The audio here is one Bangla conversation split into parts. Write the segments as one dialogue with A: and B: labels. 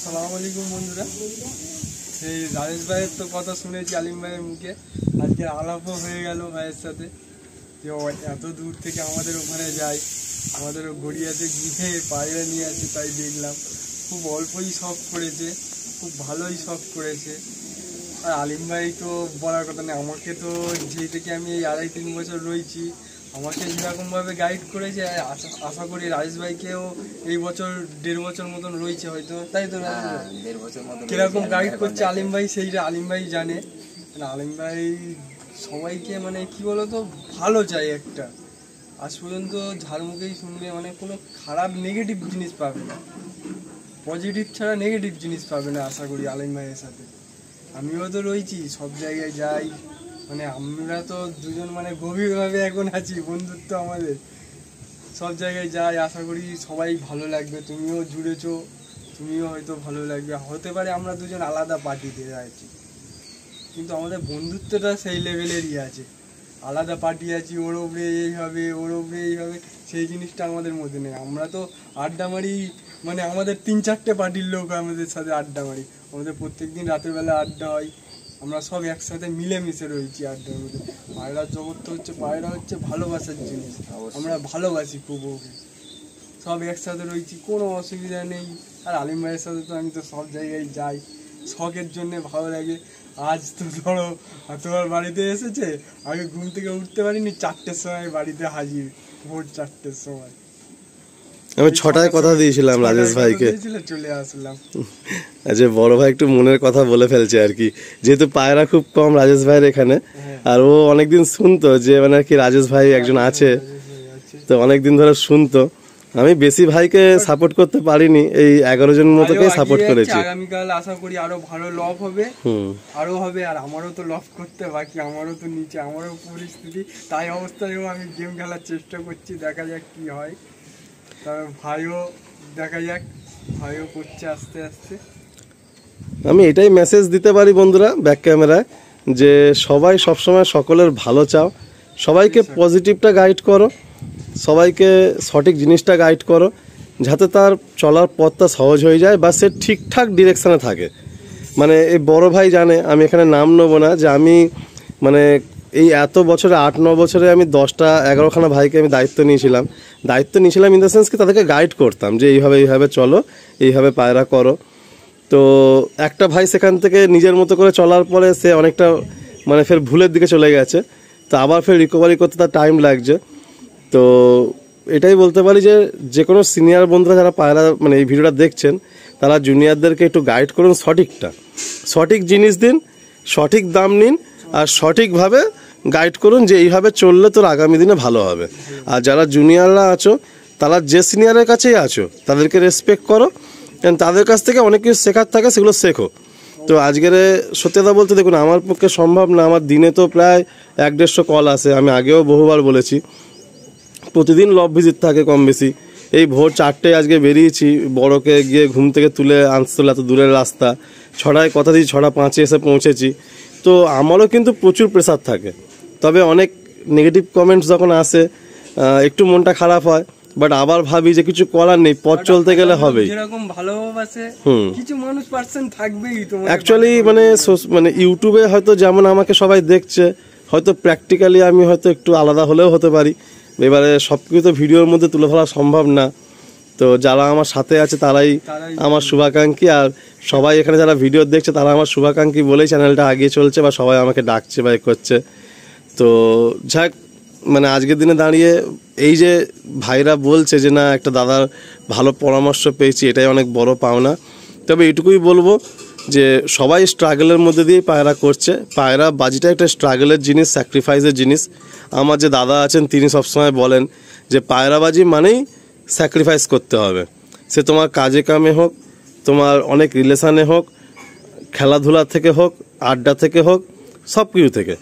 A: আসসালামু আলাইকুম বন্ধুরা। সেই রাজেশ ভাইয়ের তো কথা শুনেছি আলিম ভাইয়ের মুখে, আজকে আলাপও হয়ে গেল ভাইয়ের সাথে যে এত দূর থেকে আমাদের ওখানে যায়, আমাদের গড়িয়াতে গিয়ে পায়রা নিয়ে আছে। তাই দেখলাম খুব অল্পই শখ করেছে, খুব ভালোই শখ করেছে। আর আলিম ভাই তো বলার কথা নেই, আমাকে তো যেই থেকে আমি এই 2.5-3 বছর রয়েছি আমাকে যেরকমভাবে গাইড করেছে, আশা করি রাজেশ ভাইকেও এই বছর 1.5 বছর মতন রয়েছে হয়তো, তাই তো?
B: 1.5 বছর মতন
A: কিরকম গাইড করছে আলিম ভাই সেইটা আলিম ভাই জানে। আলিম ভাই সবাইকে মানে কি বলতো ভালো চাই একটা, আজ পর্যন্ত ঝাড়মুখেই শুনবে মানে কোনো খারাপ নেগেটিভ জিনিস পাবে না, পজিটিভ ছাড়া নেগেটিভ জিনিস পাবে না আশা করি আলিম ভাইয়ের সাথে। আমিও তো রয়েছি, সব জায়গায় যাই, মানে আমরা তো দুজন মানে গভীরভাবে এখন আছি, বন্ধুত্ব আমাদের, সব জায়গায় যাই। আশা করি সবাই ভালো লাগবে, তুমিও জুড়েছো, তুমিও হয়তো ভালো লাগবে। হতে পারে আমরা দুজন আলাদা পার্টিতে আছি কিন্তু আমাদের বন্ধুত্বটা সেই লেভেলেরই আছে। আলাদা পার্টি আছি, ওর ওপরে এই হবে, ওর ওপরে এই হবে, সেই জিনিসটা আমাদের মধ্যে নেই। আমরা তো আড্ডা মারি, মানে আমাদের 3-4টে পার্টির লোক আমাদের সাথে আড্ডা মারি, আমাদের প্রত্যেকদিন রাতের বেলা আড্ডা হয়, আমরা সব একসাথে মিলেমিশে রয়েছি আড্ডার মধ্যে। পায়রার জগৎটা হচ্ছে, পায়রা হচ্ছে ভালোবাসার জিনিস, আমরা ভালোবাসি খুব ওকে, সব একসাথে রয়েছি, কোনো অসুবিধা নেই। আর আলিম ভাইয়ের সাথে তো আমি তো সব জায়গায় যাই, শখের জন্যে ভালো লাগে। আজ তো ধরো তোমার বাড়িতে এসেছে, আগে ঘুম থেকে উঠতে পারিনি, 4টের সময় বাড়িতে হাজির, ভোর 4টের সময়।
C: আমি 6টায় কথা দিয়েছিলাম রাজেশ ভাইকে,
A: চলে আসলাম।
C: আচ্ছা, বড় ভাই একটু মনের কথা বলে ফেলছে আর কি, যেহেতু পায়রা খুব কম রাজেশ ভাইয়ের এখানে, আর ও অনেকদিন শুনতো যে মানে আর কি রাজেশ ভাই একজন আছে, তো অনেকদিন ধরে শুনতো। আমি বেশি ভাইকে সাপোর্ট করতে পারিনি, এই 11 জন মতোকে সাপোর্ট করেছি।
A: আগামীকাল আশা করি আরো ভালো লভ হবে, আরো হবে। আর আমারও তো লভ করতে বাকি, আমারও তো নিচে, আমারও পরিস্থিতি তাই অবস্থায়ও আমি গেম খেলার চেষ্টা করছি, দেখা যাক কি হয়। তবে ভাইও দেখা যাক, ভাইও করছে আস্তে আস্তে।
C: আমি এটাই মেসেজ দিতে পারি বন্ধুরা ব্যাক ক্যামেরায়, যে সবাই সবসময় সকলের ভালো চাও, সবাইকে পজিটিভটা গাইড করো, সবাইকে সঠিক জিনিসটা গাইড করো, যাতে তার চলার পথটা সহজ হয়ে যায় বা সে ঠিকঠাক ডিরেকশানে থাকে। মানে এই বড় ভাই জানে, আমি এখানে নাম নেবো না, যে আমি মানে এই এত বছরে 8-9 বছরে আমি 10-11খানা ভাইকে আমি দায়িত্ব নিয়েছিলাম ইন দ্য সেন্স কি তাদেরকে গাইড করতাম যে এইভাবে চলো, এইভাবে পায়রা করো। তো একটা ভাই সেখান থেকে নিজের মতো করে চলার পরে সে অনেকটা মানে ফের ভুলের দিকে চলে গেছে, তো আবার ফের রিকভারি করতে তার টাইম লাগছে। তো এটাই বলতে পারি যে যে কোনো সিনিয়র বন্ধুরা যারা পায়রা মানে এই ভিডিওটা দেখছেন, তারা জুনিয়রদেরকে একটু গাইড করুন, সঠিক জিনিস দিন, সঠিক দাম নিন, আর সঠিকভাবে গাইড করুন যে এইভাবে চললে তোর আগামী দিনে ভালো হবে। আর যারা জুনিয়ররা আছো, তারা যে সিনিয়রের কাছেই আছো তাদেরকে রেসপেক্ট করো, কারণ তাদের কাছ থেকে অনেক কিছু শেখার থাকে, সেগুলো শেখো। তো আজকের সত্যতা বলতে দেখুন, আমার পক্ষে সম্ভব না, আমার দিনে তো প্রায় 1-150 কল আসে, আমি আগেও বহুবার বলেছি, প্রতিদিন লব ভিজিট থাকে কম বেশি। এই ভোর 4টায় আজকে বেরিয়েছি, বড়কে গিয়ে ঘুম থেকে তুলে আনতে এত দূরের রাস্তা, 6টায় কথা দিয়েছি, 6:05 এসে পৌঁছেছি। তো আমারও কিন্তু প্রচুর প্রেসার থাকে, তবে অনেক নেগেটিভ কমেন্টস যখন আসে একটু মনটা খারাপ হয়, বাট আবার ভাবি যে কিছু করার নেই, পথ চলতে গেলে হবেই।
A: যেরকম ভালোবাসে কিছু মানুষ পার্সেন্ট থাকবেই তো
C: অ্যাকচুয়ালি মানে ইউটিউবে হয়তো যেমন আমাকে সবাই দেখছে, হয়তো প্র্যাকটিক্যালি আমি হয়তো একটু আলাদা হলেও হতে পারি, এবারে সব কিছু তো ভিডিওর মধ্যে তুলে ধরা সম্ভব না। তো যারা আমার সাথে আছে তারাই আমার শুভাকাঙ্ক্ষী, আর সবাই এখানে যারা ভিডিও দেখছে তারা আমার শুভাকাঙ্ক্ষী বলেই চ্যানেলটা এগিয়ে চলছে বা সবাই আমাকে ডাকছে বা করছে। তো যাক, মানে আজকের দিনে দাঁড়িয়ে এই যে ভাইরা বলছে যে না একটা দাদার ভালো পরামর্শ পেয়েছি, এটাই অনেক বড় পাওনা। তবে এটুকুই বলবো যে সবাই স্ট্রাগলের মধ্যে দিয়ে পায়রা করছে, পায়রা বাজিটা একটা স্ট্রাগলের জিনিস, স্যাক্রিফাইসের জিনিস। আমার যে দাদা আছেন তিনি সবসময় বলেন যে পায়রাবাজি মানেই স্যাক্রিফাইস করতে হবে, সে তোমার কাজে কামে হোক, তোমার অনেক রিলেশানে হোক, খেলাধুলা থেকে হোক, আড্ডা থেকে হোক, সব কিছু থেকে,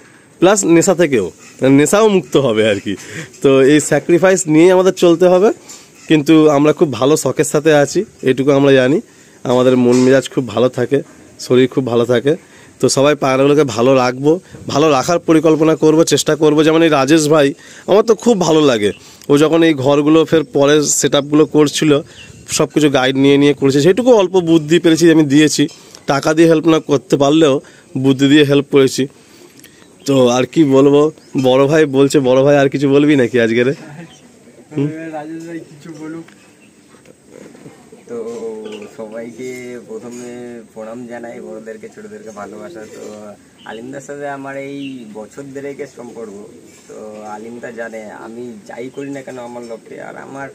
C: প্লাস নেশা থেকেও, নেশাও মুক্ত হবে আর কি। তো এই স্যাক্রিফাইস নিয়েই আমাদের চলতে হবে, কিন্তু আমরা খুব ভালো শখের সাথে আছি, এটুকু আমরা জানি। আমাদের মন মেজাজ খুব ভালো থাকে, শরীর খুব ভালো থাকে। তো সবাই পায়রাগুলোকে ভালো রাখবো, ভালো রাখার পরিকল্পনা করব, চেষ্টা করব। যেমন এই রাজেশ ভাই আমার তো খুব ভালো লাগে, ও যখন এই ঘরগুলো ফের পরের সেট আপগুলো করছিল সব কিছু গাইড নিয়ে নিয়ে করেছে, সেটুকু অল্প বুদ্ধি পেরেছি আমি দিয়েছি, টাকা দিয়ে হেল্প না করতে পারলেও বুদ্ধি দিয়ে হেল্প করেছি। তো আর কি বলবো, বড় ভাই বলছে, বড় ভাই আর কিছু বলবি নাকি আজকের?
A: রাজেশ ভাই কিছু বলুক।
B: তো সবাইকে প্রথমে প্রণাম জানাই, বড়দেরকে ছোটদেরকে ভালোবাসা। তো আলিমদার সাথে আমার এই বছর দেড়েকের সম্পর্ক। তো আলিমদা জানে আমি যাই করি না কেন আমার লক্ষ্যে, আর আমার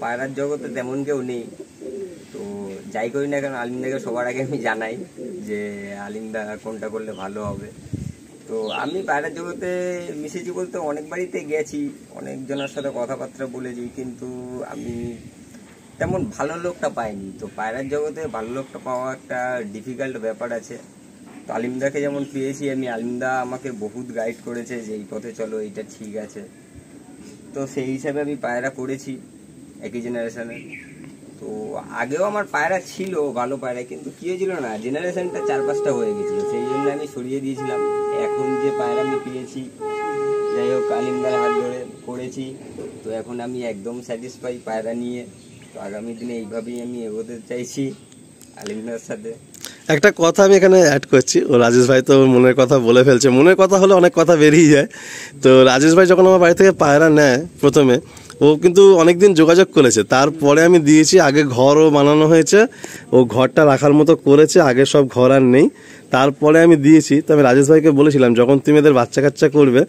B: পায়রার জগতে তেমন কেউ নেই। তো যাই করি না কেন আলিমদাকে সবার আগে আমি জানাই যে আলিমদা কোনটা করলে ভালো হবে। তো আমি পায়রার জগতে মিশেছি বলতে অনেক বাড়িতে গেছি, অনেকজনের সাথে কথাবার্তা বলেছি, কিন্তু আমি তেমন ভালো লোকটা পাইনি। তো পায়রার জগতে ভালো লোকটা পাওয়া একটা ডিফিকাল্ট ব্যাপার আছে। তো আলিমদাকে যেমন পেয়েছি আমি, আলিমদা আমাকে বহুত গাইড করেছে যে এই পথে চলো, এইটা ঠিক আছে। তো সেই হিসাবে আমি পায়রা করেছি একই জেনারেশনের। তো আগেও আমার পায়রা ছিল ভালো পায়রা, কিন্তু কি হয়েছিল না, জেনারেশনটা 4-5টা হয়ে গেছিল, সেই জন্য আমি সরিয়ে দিয়েছিলাম। এখন যে পায়রা আমি পেয়েছি, যাই হোক আলিমদার হাত ধরে করেছি, তো এখন আমি একদম স্যাটিসফাই পায়রা নিয়ে। তো আগামী দিনে এইভাবেই আমি এগোতে চাইছি আলিমদার সাথে।
C: একটা কথা আমি এখানে অ্যাড করছি, ও রাজেশ ভাই তো মনের কথা বলে ফেলছে, মনের কথা হলে অনেক কথা বেরিয়ে যায়। তো রাজেশ ভাই যখন আমার বাড়ি থেকে পায়রা নেয় প্রথমে, ও কিন্তু অনেকদিন যোগাযোগ করেছে, তারপরে আমি দিয়েছি। আগে ঘরও বানানো হয়েছে, ও ঘরটা রাখার মতো করেছে, আগে সব ঘর আর নেই, তারপরে আমি দিয়েছি। তো আমি রাজেশ ভাইকে বলেছিলাম যখন তুমি এদের বাচ্চা কাচ্চা করবে,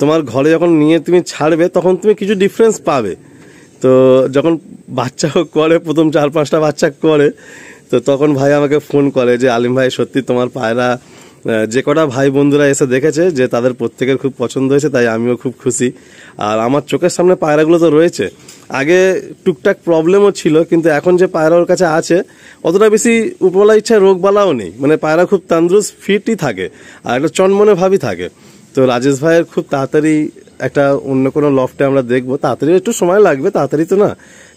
C: তোমার ঘরে যখন নিয়ে তুমি ছাড়বে তখন তুমি কিছু ডিফারেন্স পাবে। তো যখন বাচ্চা করে, প্রথম 4-5টা বাচ্চা করে, তো তখন ভাই আমাকে ফোন করে যে আলিম ভাই সত্যি তোমার পায়রা, যে কটা ভাই বন্ধুরা এসে দেখেছে যে তাদের প্রত্যেকের খুব পছন্দ হয়েছে, তাই আমিও খুব খুশি। আর আমার চোখের সামনে পায়রাগুলো তো রয়েছে, আগে টুকটাক প্রবলেমও ছিল, কিন্তু এখন যে পায়রা ওর কাছে আছে অতটা বেশি উপরওয়ালা ইচ্ছায় রোগবালাও নেই, মানে পায়রা খুব তন্দুরুস্ত ফিটই থাকে আর একটা চনমনে ভাবই থাকে। তো রাজেশ ভাইয়ের খুব তাড়াতাড়ি একটা অন্য কোনো লফটে আমরা দেখবো, তাড়াতাড়ি একটু সময় লাগবে, তাড়াতাড়ি তো না,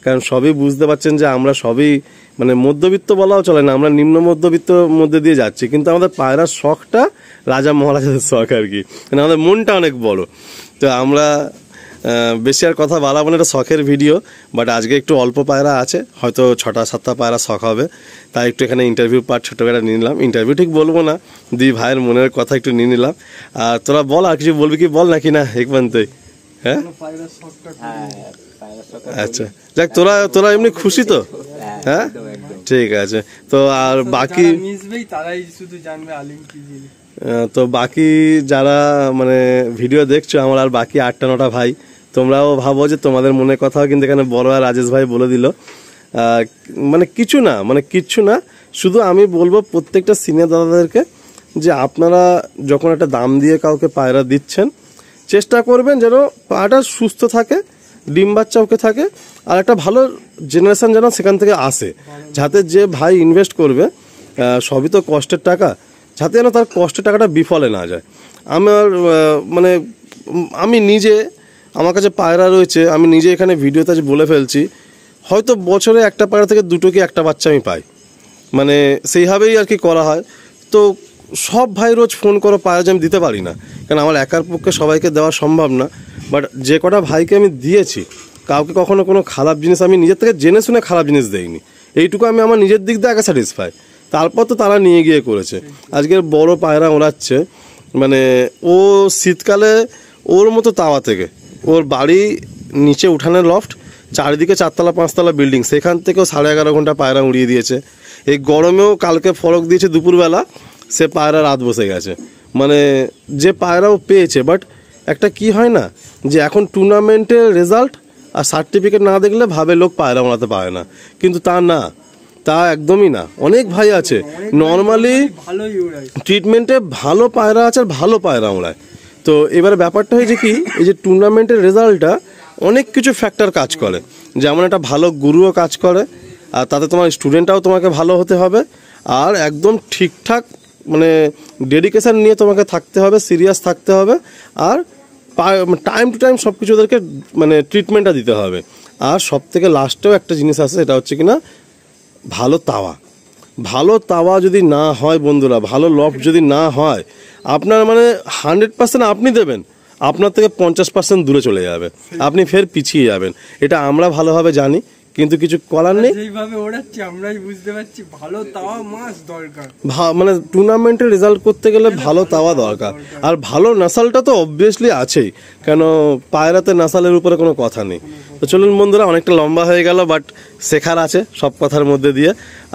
C: কারণ সবই বুঝতে পারছেন যে আমরা সবই মানে মধ্যবিত্ত বলাও চলে না, আমরা নিম্ন মধ্যবিত্ত মধ্যে দিয়ে যাচ্ছি, কিন্তু আমাদের পায়রার শখটা রাজা মহারাজাদের শখ আর কি, মানে আমাদের মনটা অনেক বড়। তো আমরা বেশি আর কথা বাড়াবো না, এটা শখের ভিডিও, বাট আজকে একটু অল্প পায়রা আছে, হয়তো 6টা-7টা পায়রা শখ হবে, তাই একটু এখানে ইন্টারভিউ পার্ট ছোটো করে নিয়ে নিলাম। ইন্টারভিউ ঠিক বলবো না, দুই ভাইয়ের মনের কথা একটু নিয়ে নিলাম। আর তোরা বল, আর কিছু বলবি কি বল নাকি না একবান্তই? হ্যাঁ আচ্ছা, যাক তোরা এমনি খুশি তো? হ্যাঁ ঠিক আছে। তো আর বাকি
A: মিশবেই তারাই শুধু জানবে আলিম কি জিনিস।
C: তো বাকি যারা মানে ভিডিও দেখছো আমার, আর বাকি 8টা-9টা ভাই, তোমরাও ভাবো যে তোমাদের মনের কথাও কিন্তু এখানে বড় আর রাজেশ ভাই বলে দিল। মানে কিচ্ছু না, শুধু আমি বলবো প্রত্যেকটা সিনিয়র দাদাদেরকে যে আপনারা যখন একটা দাম দিয়ে কাউকে পায়রা দিচ্ছেন, চেষ্টা করবেন যেন পায়রাটা সুস্থ থাকে, ডিম বাচ্চা ওকে থাকে, আর একটা ভালো জেনারেশন যেন সেখান থেকে আসে, যাতে যে ভাই ইনভেস্ট করবে, সবই তো কষ্টের টাকা, যাতে যেন তার কষ্টের টাকাটা বিফলে না যায়। আমার মানে আমি নিজে, আমার কাছে পায়রা রয়েছে, আমি নিজে এখানে ভিডিওতে আজ বলে ফেলছি, হয়তো বছরে একটা পায়রা থেকে 2টো কি 1টা বাচ্চা আমি পাই, মানে সেইভাবেই আর কি করা হয়। তো সব ভাই রোজ ফোন করো পায়রা যে আমি দিতে পারি না, কারণ আমার একার পক্ষে সবাইকে দেওয়া সম্ভব না, বাট যে কটা ভাইকে আমি দিয়েছি কাউকে কখনো কোনো খারাপ জিনিস আমি নিজের থেকে জেনে শুনে খারাপ জিনিস দেইনি, এইটুকু আমি আমার নিজের দিক দিয়ে আগে স্যাটিসফাই, তারপর তো তারা নিয়ে গিয়ে করেছে। আজকের বড় পায়রা ওড়াচ্ছে, মানে ও শীতকালে ওর মতো তাওয়া থেকে, ওর বাড়ি নিচে উঠানের লফট, চারিদিকে 4তলা-5তলা বিল্ডিং, সেখান থেকেও 11.5 ঘন্টা পায়রা উড়িয়ে দিয়েছে। এই গরমেও কালকে ফরক দিয়েছে দুপুরবেলা, সে পায়রা রাত বসে গেছে, মানে যে পায়রাও পেয়েছে। বাট একটা কি হয় না যে এখন টুর্নামেন্টের রেজাল্ট আর সার্টিফিকেট না দেখলে ভাবে লোক পায়রা ওড়াতে পারে না, কিন্তু তা না, তা একদমই না। অনেক ভাই আছে নর্মালি ট্রিটমেন্টে ভালো পায়রা আছে আর ভালো পায়রা ওড়ায়। তো এবারে ব্যাপারটা হয়েছে কি, এই যে টুর্নামেন্টের রেজাল্টটা অনেক কিছু ফ্যাক্টর কাজ করে, যেমন একটা ভালো গুরুও কাজ করে, আর তাতে তোমার স্টুডেন্টটাও তোমাকে ভালো হতে হবে, আর একদম ঠিকঠাক মানে ডেডিকেশন নিয়ে তোমাকে থাকতে হবে, সিরিয়াস থাকতে হবে, আর টাইম টু টাইম সব কিছু ওদেরকে মানে ট্রিটমেন্টটা দিতে হবে। আর সব থেকে লাস্টেও একটা জিনিস আছে, সেটা হচ্ছে কিনা ভালো তাওয়া। ভালো তাওয়া যদি না হয় বন্ধুরা, ভালো লফট যদি না হয়, আপনার মানে 100% আপনি দেবেন, আপনার থেকে 50% দূরে চলে যাবে, আপনি ফের পিছিয়ে যাবেন। এটা আমরা ভালোভাবে জানি, কিন্তু কিছু করার নেই।
A: যেইভাবে ওড়াচ্ছি আমরাই বুঝতে পারছি, ভালো তাওয়া মাছ দরকার।
C: মানে টুর্নামেন্টে রেজাল্ট করতে গেলে ভালো তাওয়া দরকার, আর ভালো নাসালটা তো অবভিয়াসলি আছেই, কেন পায়রাতে নাসালের উপরে কোনো কথা নেই। তো চলুন বন্ধুরা, অনেকটা লম্বা হয়ে গেল, বাট শেখার আছে সব কথার মধ্যে দিয়ে।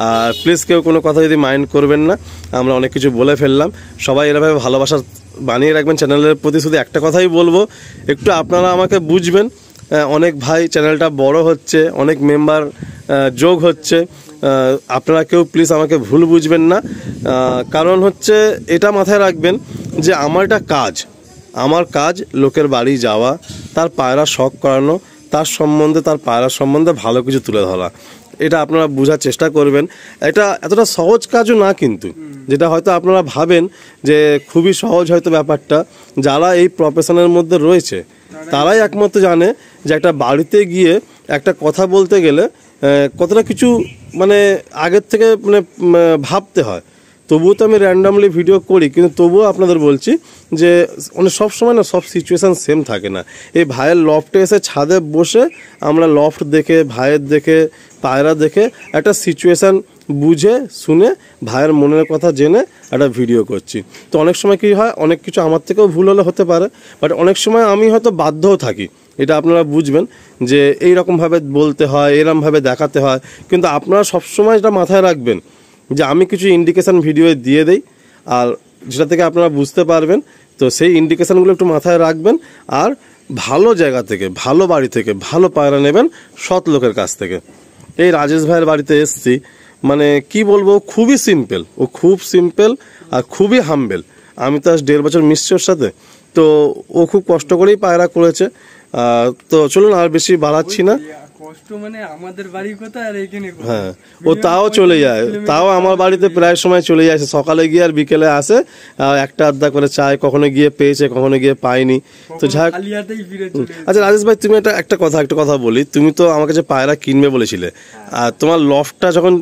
C: আর প্লিজ কেউ কোনো কথা যদি মাইন্ড করবেন না, আমরা অনেক কিছু বলে ফেললাম। সবাই এরভাবে ভালোবাসা বানিয়ে রাখবেন চ্যানেলের প্রতি। শুধু একটা কথাই বলবো, একটু আপনারা আমাকে বুঝবেন। অনেক ভাই চ্যানেলটা বড় হচ্ছে, অনেক মেম্বার যোগ হচ্ছে, আপনারা কেউ প্লিজ আমাকে ভুল বুঝবেন না। কারণ হচ্ছে এটা মাথায় রাখবেন যে আমার এটা কাজ, আমার কাজ লোকের বাড়ি যাওয়া, তার পায়রা শখ করানো, তার সম্বন্ধে, তার পায়রার সম্বন্ধে ভালো কিছু তুলে ধরা। এটা আপনারা বোঝার চেষ্টা করবেন। এটা এতটা সহজ কাজও না কিন্তু, যেটা হয়তো আপনারা ভাবেন যে খুবই সহজ হয়তো ব্যাপারটা। যারা এই প্রফেশনের মধ্যে রয়েছে তারাই একমাত্র জানে যে একটা বাড়িতে গিয়ে একটা কথা বলতে গেলে কতটা কিছু মানে আগের থেকে মানে ভাবতে হয়। তবুও তো আমি র্যান্ডামলি ভিডিও করি, কিন্তু তবুও আপনাদের বলছি যে মানে সব সময় না সব সিচুয়েশান সেম থাকে না। এই ভাইয়ের লফটে এসে ছাদে বসে আমরা লফট দেখে, ভাইয়ের দেখে, পায়রা দেখে একটা সিচুয়েশান বুঝে শুনে ভাইয়ের মনের কথা জেনে একটা ভিডিও করছি। তো অনেক সময় কী হয়, অনেক কিছু আমার থেকেও ভুল হলে হতে পারে, বাট অনেক সময় আমি হয়তো বাধ্যও থাকি। এটা আপনারা বুঝবেন যে এইরকমভাবে বলতে হয়, এরকমভাবে দেখাতে হয়, কিন্তু আপনারা সবসময় এটা মাথায় রাখবেন যে আমি কিছু ইন্ডিকেশান ভিডিও দিয়ে দেই, আর যেটা থেকে আপনারা বুঝতে পারবেন। তো সেই ইন্ডিকেশানগুলো একটু মাথায় রাখবেন, আর ভালো জায়গা থেকে, ভালো বাড়ি থেকে ভালো পায়রা নেবেন, সৎ লোকের কাছ থেকে। এই রাজেশ ভাইয়ের বাড়িতে এসছি, মানে কি বলবো, খুবই সিম্পল, ও খুব সিম্পল আর খুবই হাম্বেল। আমি তো আজ 1.5 বছর মিশছি ওর সাথে, তো ও খুব কষ্ট করেই পায়রা করেছে। তো চলুন আর বেশি বাড়াচ্ছি না।
A: কষ্ট মানে আমাদের বাড়ি কোথায় আর এখানে কোথায়?
C: হ্যাঁ, ও তাও চলে যায়, তাও আমার বাড়িতে প্রায় সময় চলে যায়, সকালে গিয়ে আর বিকেলে আসে, একটা আধা করে চায়, কখনো গিয়ে পেয়েছে, কখনো গিয়ে পায়নি। তো যাক,
A: খালি হাতেই ফিরে চলে।
C: আচ্ছা রাজেশ ভাই, তুমি একটা কথা বলি, তুমি তো আমাকে যে পায়রা কিনবে বলেছিলে, আর তোমার লফটটা যখন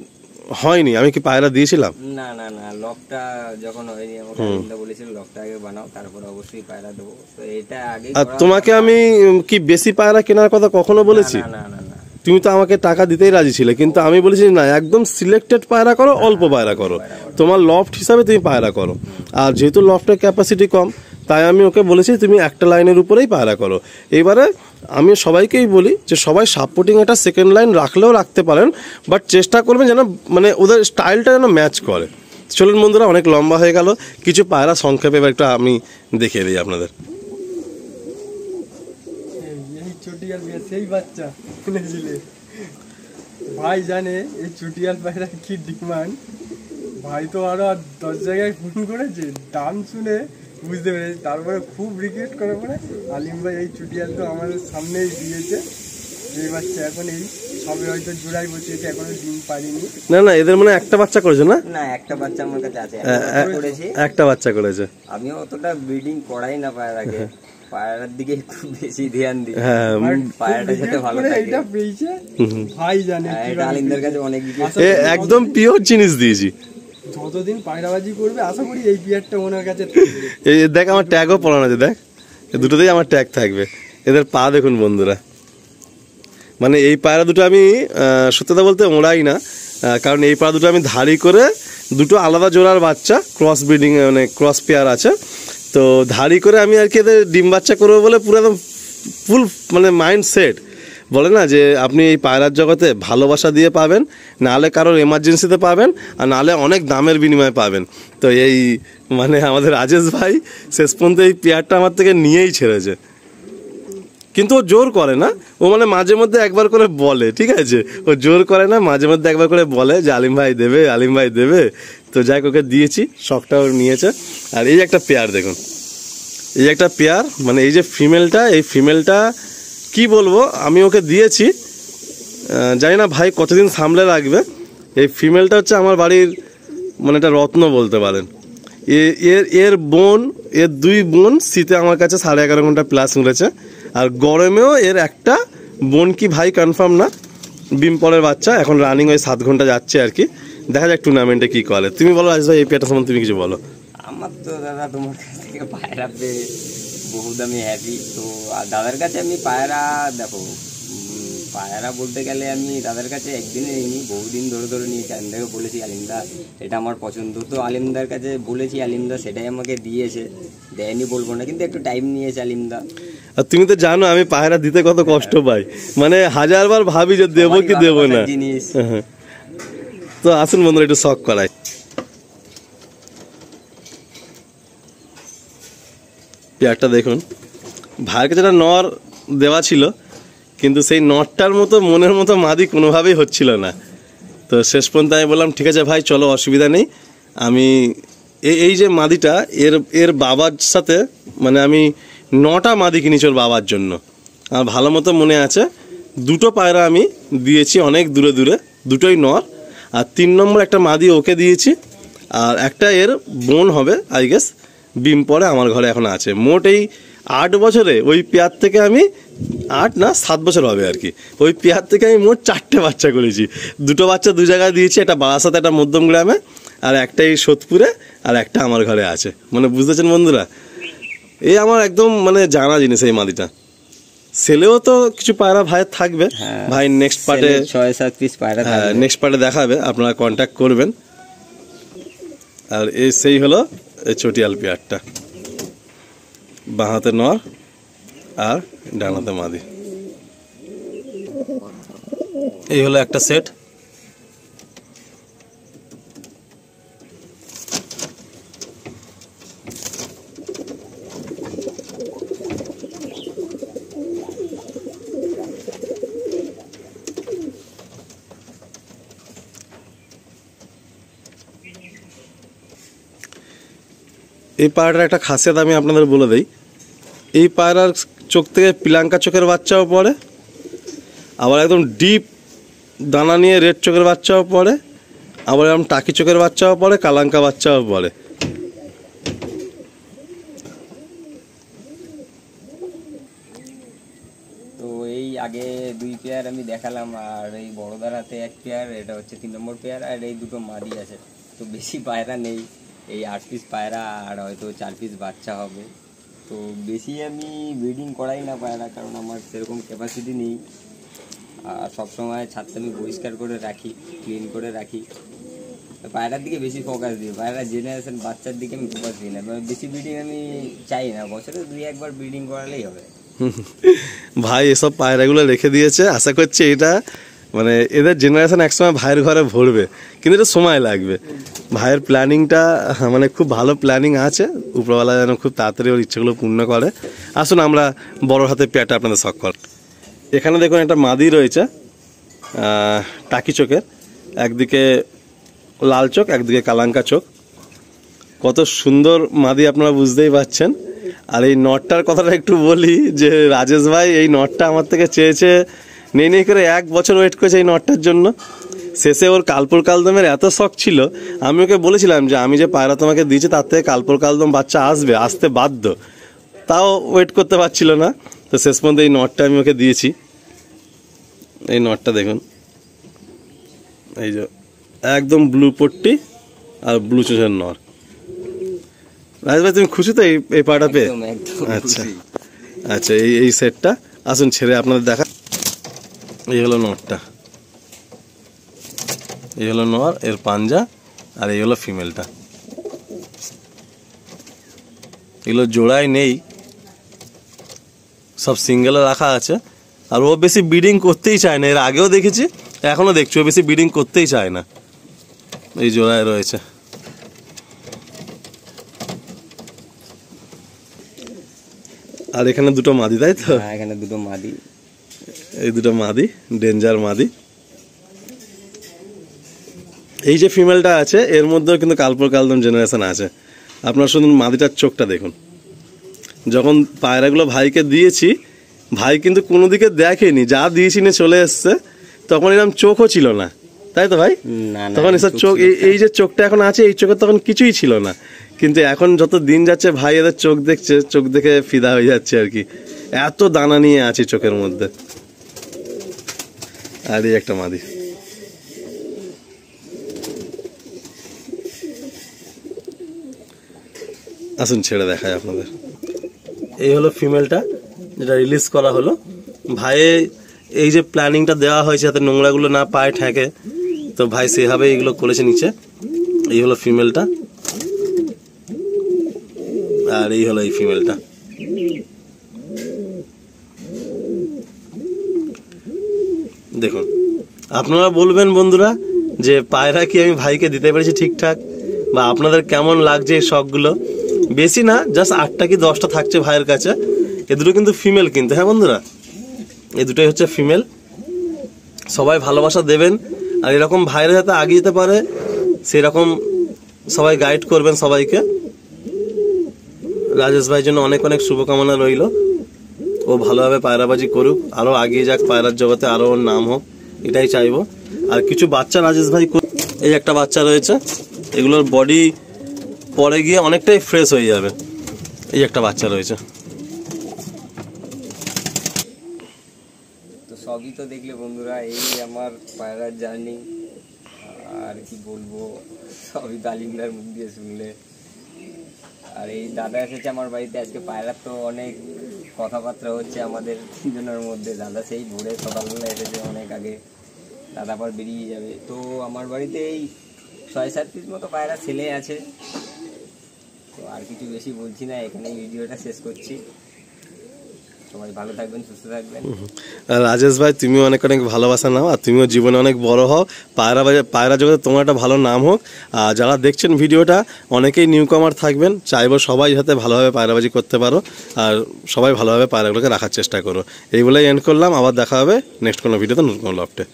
C: হয়নি, আমি কি পায়রা দিয়েছিলাম?
B: না না না, লকটা যখন হয়নি আমাকে আলিন্দা বলেছিল লকটা আগে বানাও, তারপর অবশ্যই পায়রা দেবো। তো এটা আগে
C: আর তোমাকে আমি কি বেশি পায়রা কেনার কথা কখনো বলেছি?
B: না না না,
C: তুমি তো আমাকে টাকা দিতেই রাজি ছিলে, কিন্তু আমি বলেছি না, একদম সিলেক্টেড পায়রা করো, অল্প পায়রা করো, তোমার লফট হিসাবে তুমি পায়রা করো। আর যেহেতু লফটের ক্যাপাসিটি কম, তাই আমি ওকে বলেছি তুমি একটা লাইনের উপরেই পায়রা করো। এবারে আমি সবাইকেই বলি যে সবাই সাপোর্টিং একটা সেকেন্ড লাইন রাখলেও রাখতে পারেন, বাট চেষ্টা করবেন যেন মানে ওদের স্টাইলটা যেন ম্যাচ করে। চলুন বন্ধুরা, অনেক লম্বা হয়ে গেল, কিছু পায়রা সংক্ষেপে এবার একটু আমি দেখিয়ে দিই আপনাদের।
A: এই চটিয়াল বিয়ে সেই বাচ্চা কিনেছিলে, ভাই জানে এই চটিয়াল পায়রা কি ডিমান্ড। ভাই তো আরো 10 জায়গায় ফোন করেছে, দাম শুনে বুঝতে পেরেছি, তারপরে খুব রিকোয়েস্ট করে পরে আলিম ভাই এই চটিয়াল তো আমাদের সামনেই দিয়েছে। এই বাচ্চা এখন এই সবে হয়তো জোড়াই বসিয়েছে, এখনো ডিম পারিনি।
C: না না, এদের মানে একটা বাচ্চা করেছে না?
B: না একটা বাচ্চা আমার কাছে আছে, করেছি
C: একটা বাচ্চা করেছে।
B: আমিও অতটা ব্রিডিং করাই না পায়রাকে, পায়রার দিকে একটু বেশি ধ্যান দিই।
C: হ্যাঁ,
B: পায়রাটা যাতে ভালো থাকে।
A: এটা পেয়েছে ভাই জানে,
B: এটা আলিমদের কাছে অনেক
C: একদম পিওর জিনিস দিয়েছি।
A: যতদিন পায়রাবাজি করবে আশা করি এই বিয়ারটা ওনার কাছে থাকবে।
C: এই দেখ, আমার ট্যাগও পড়ানো আছে, দেখ দুটোতেই আমার ট্যাগ থাকবে। এদের পা দেখুন বন্ধুরা, মানে এই পায়রা দুটো আমি সত্যতা বলতে ওড়াই না, কারণ এই পায়রা দুটো আমি ধাড়ি করে, দুটো আলাদা জোড়ার বাচ্চা, ক্রস ব্রিডিং মানে ক্রস পেয়ার আছে, তো ধাড়ি করে আমি আর কি এদের ডিম বাচ্চা করবো বলে পুরো একদম ফুল মানে মাইন্ড সেট। বলে না যে আপনি এই পায়রার জগতে ভালোবাসা দিয়ে পাবেন, নাহলে কারোর এমার্জেন্সিতে পাবেন, আর নাহলে অনেক দামের বিনিময়ে পাবেন। তো এই মানে আমাদের রাজেশ ভাই শেষ পর্যন্ত এই পেয়ারটা আমার থেকে নিয়েই ছেড়েছে, কিন্তু ও জোর করে না, ও মানে মাঝে মধ্যে একবার করে বলে, ঠিক আছে, ও জোর করে না, মাঝে মধ্যে একবার করে বলে যে আলিম ভাই দেবে, আলিম ভাই দেবে। তো যাই ওকে দিয়েছি, শখটাও নিয়েছে। আর এই একটা পেয়ার দেখুন, এই একটা পেয়ার, মানে এই যে ফিমেলটা, এই ফিমেলটা কি বলবো, আমি ওকে দিয়েছি, জানি না ভাই কতদিন সামলে রাখবে। এই ফিমেলটা হচ্ছে আমার বাড়ির মানে একটা রত্ন বলতে পারেন। এর বোন, এর 2 বোন শীতে আমার কাছে 11.5 ঘন্টা প্লাস উড়েছে, আর গরমেও এর একটা বোন কি ভাই কনফার্ম না, বিমপলের বাচ্চা, এখন রানিং ওই 7 ঘন্টা যাচ্ছে আর কি। দেখা যাক টুর্নামেন্টে কি করে। তুমি বলো রাজেশ ভাই, এই পেয়ারটা সম্বন্ধে তুমি কিছু বলো।
B: আমার তো দাদা তোমার কাছ থেকে পায়রা পেয়ে বহুত আমি হ্যাপি। তো আর দাদার কাছে আমি পায়রা, দেখো পায়রা বলতে গেলে আমি দাদার কাছে একদিনে নিইনি, বহুদিন ধরে ধরে নিয়েছি। আলিমদাকে বলেছি আলিমদা এটা আমার পছন্দ, তো আলিমদার কাছে বলেছি, আলিমদা সেটাই আমাকে দিয়েছে, দেয়নি বলবো না, কিন্তু একটু টাইম নিয়েছে আলিমদা।
C: আর তুমি তো জানো আমি পায়রা দিতে কত কষ্ট পাই, মানে হাজারবার ভাবি যে দেবো কি দেবো না
B: জিনিস।
C: তো আসুন বন্ধুরা একটু শখ করাই। পেয়ারটা দেখুন, ভাইয়ের কাছে একটা নর দেওয়া ছিল, কিন্তু সেই নটটার মতো মনের মতো মাদি কোনোভাবেই হচ্ছিল না। তো শেষ পর্যন্ত আমি বললাম ঠিক আছে ভাই চলো, অসুবিধা নেই, আমি এই যে মাদিটা এর বাবার সাথে মানে আমি 9টা মাদি কিনেছি ওর বাবার জন্য। আর ভালো মতো মনে আছে, 2টো পায়রা আমি দিয়েছি অনেক দূরে দূরে, 2টোই নর, আর 3 নম্বর একটা মাদি ওকে দিয়েছি, আর একটা এর বোন হবে আই গেস, ডিম পরে আমার ঘরে এখন আছে। মোট এই 8 বছরে ওই পেয়ার থেকে আমি 8 না 7 বছর হবে আর কি, ওই পেয়ার থেকে আমি মোট 4টে বাচ্চা করেছি। 2টো বাচ্চা 2 জায়গায় দিয়েছি, একটা বারাসাত একটা মধ্যম গ্রামে, আর একটা এই সোদপুরে, আর একটা আমার ঘরে আছে। মানে বুঝতেছেন বন্ধুরা, এই আমার একদম মানে জানা জিনিস এই মাদিটা। সেলেও তো কিছু পায়রা ভাইয়ের থাকবে, ভাই নেক্সট পার্টে
B: 6-7 পিস পায়রা থাকবে,
C: নেক্সট পার্টে দেখাবে, আপনারা কন্ট্যাক্ট করবেন। আর এই সেই হলো এই চটিয়াল পেয়ারটা, বাঁ হাতে নর আর ডান হাতে মাদি। এই হলো একটা সেট। এই পায়রার একটা খাসিয়াত আমি আপনাদের বলে দিই, এই পায়রার চোখ থেকে পিলাঙ্কা চোখের বাচ্চাও পড়ে, আবার একদম ডিপ দানা নিয়ে রেড চোখের বাচ্চাও পড়ে, আবার এরকম টাকি চোখের বাচ্চাও পড়ে, কালাঙ্কা বাচ্চাও পড়ে।
B: তো এই আগে 2 পেয়ার আমি দেখালাম, আর এই বড়দার হাতে 1 পেয়ার, এটা হচ্ছে 3 নম্বর পেয়ার, আর এই 2টো মাদি আছে। তো বেশি পায়রা নেই, এই 8 পিস পায়রা আর হয়তো 4 পিস বাচ্চা হবে। তো বেশি আমি ব্রিডিং করাই না পায়রা, কারণ আমার সেরকম ক্যাপাসিটি নেই। আর সবসময় ছাদটা আমি পরিষ্কার করে রাখি, ক্লিন করে রাখি। পায়রার দিকে বেশি ফোকাস দিই, পায়রা জেনারেশন বাচ্চার দিকে আমি ফোকাস দিই না। বেশি ব্রিডিং আমি চাই না, বছরে 2-1 ব্রিডিং করালেই হবে।
C: ভাই এসব পায়রাগুলো রেখে দিয়েছে, আশা করছি এটা মানে এদের জেনারেশন একসময় ভাইয়ের ঘরে ভরবে, কিন্তু এটা সময় লাগবে। ভাইয়ের প্ল্যানিংটা মানে খুব ভালো প্ল্যানিং আছে, উপরওয়ালা যেন খুব তাড়াতাড়ি ওর ইচ্ছেগুলো পূর্ণ করে। আসুন আমরা বড় হাতে পেয়ারটা আপনাদের শখ কর। এখানে দেখুন একটা মাদি রয়েছে টাকি চোখের, একদিকে লাল চোখ একদিকে কালাঙ্কা চোখ, কত সুন্দর মাদি আপনারা বুঝতেই পারছেন। আর এই নটটার কথাটা একটু বলি যে রাজেশ ভাই এই নটটা আমার থেকে চেয়েছে, নেই করে 1 বছর ওয়েট করেছে এই নটটার জন্য। শেষে ওর কালপুর কালদমের এত শখ ছিল, আমি ওকে বলেছিলাম যে আমি যে পায়রা তোমাকে দিয়েছি তার থেকে কালপুর কালদম বাচ্চা আসতে বাধ্য, তাও ওয়েট করতে পারছিল না। তো শেষ পর্যন্ত এই নটটা আমি ওকে দিয়েছি। এই নটটা দেখুন, এই যে একদম ব্লু পট্টি আর ব্লু চোখের নর। রাজেশ ভাই তুমি খুশি তো এই পায়রাটা পেয়ে? আচ্ছা আচ্ছা, এই সেটটা আসুন ছেড়ে আপনাদের দেখা। এই হলো নরটা, এই হলো নর, এর পাঞ্জা, আর এই হলো ফিমেলটা। এগুলো জোড়ায় নেই, সব সিঙ্গেলে রাখা আছে। আর ও বেশি ব্রিডিং করতেই চায় না, এর আগেও দেখেছি এখনো দেখছি ও বেশি ব্রিডিং করতেই চায় না, এই জোড়ায় রয়েছে। আর এখানে 2টো মাদি, তাই তো?
B: এখানে 2টো মাদি,
C: এই 2টো মাদি, ডেঞ্জার মাদি। এই যে ফিমেলটা আছে এর মধ্যেও কিন্তু কালপুর কালদম জেনারেশন আছে। আপনার শুধু মাদিটার চোখটা দেখুন। যখন পায়রাগুলো ভাইকে দিয়েছি, ভাই কিন্তু কোনো দিকে দেখেনি, যা দিয়েছি নিয়ে চলে এসছে, তখন এরকম চোখও ছিল না, তাই তো ভাই? তখন এসব চোখ, এই যে চোখটা এখন আছে এই চোখের তখন কিছুই ছিল না, কিন্তু এখন যত দিন যাচ্ছে ভাই এদের চোখ দেখছে, চোখ দেখে ফিদা হয়ে যাচ্ছে আর কি, এত দানা নিয়ে আছে চোখের মধ্যে। আর এই একটা মাদি, আসুন ছেড়ে দেখায় আপনাদের। এই হলো ফিমেলটা যেটা রিলিজ করা হলো। ভাই এই যে প্ল্যানিংটা দেওয়া হয়েছে যাতে নোংরাগুলো না পায়ে ঠেকে, তো ভাই সেভাবে এইগুলো করেছে নিচে। এই হলো ফিমেলটা, আর এই হলো এই ফিমেলটা। দেখুন, আপনারা বলবেন বন্ধুরা যে পায়রা কি আমি ভাইকে দিতে পেরেছি ঠিকঠাক, বা আপনাদের কেমন লাগছে এই শখগুলো। বেশি না, জাস্ট 8টা কি 10টা থাকছে ভাইয়ের কাছে। এ দুটো কিন্তু ফিমেল কিন্তু, হ্যাঁ বন্ধুরা, এই দুটোই হচ্ছে ফিমেল। সবাই ভালোবাসা দেবেন, আর এরকম ভাইরা যাতে এগিয়ে যেতে পারে সেরকম সবাই গাইড করবেন সবাইকে। রাজেশ ভাইয়ের জন্য অনেক অনেক শুভকামনা রইল। ও ভালোভাবে পায়রাবাজি করুক, আরো এগিয়ে যাক পায়রার জগতে, আরো ওর নাম হোক, এটাই চাইবো। আর কিছু বাচ্চা রাজেশ ভাই, এই একটা বাচ্চা রয়েছে, এগুলোর বডি পরে গিয়ে অনেকটাই ফ্রেশ হয়ে যাবে। এই একটা বাচ্চা রয়েছে।
B: তো সবই তো দেখলে বন্ধুরা, এই আমার পায়রার জার্নি। আর কি বলবো, সবই কালিমদার মুখ দিয়ে শুনলে। আর এই দাদা এসেছে আমার বাড়িতে আজকে। পায়রার তো অনেক কথাবার্তা হচ্ছে আমাদের তিনজনের মধ্যে। দাদা সেই ভোরে সকালবেলা এসেছে, অনেক আগে। দাদা আবার বেরিয়ে যাবে। তো আমার বাড়িতে এই 6-7 পিস মতো পায়রা ছেলে আছে। তো আর কিছু বেশি বলছি না, এখানে ভিডিওটা শেষ করছি। সবাই ভালো থাকবেন, সুস্থ থাকবেন।
C: আর রাজেশ ভাই, তুমিও অনেক অনেক ভালোবাসা নাও, আর তুমিও জীবনে অনেক বড় হও। পায়রা জগতে তোমার একটা ভালো নাম হোক। আর যারা দেখছেন ভিডিওটা, অনেকেই নিউ কামার থাকবেন, চাইবো সবাই যাতে ভালোভাবে পায়রাবাজি করতে পারো, আর সবাই ভালোভাবে পায়রাগুলোকে রাখার চেষ্টা করো। এই বলেই এন্ড করলাম। আবার দেখা হবে নেক্সট কোনো ভিডিওতে, নতুন কোনো লফটে।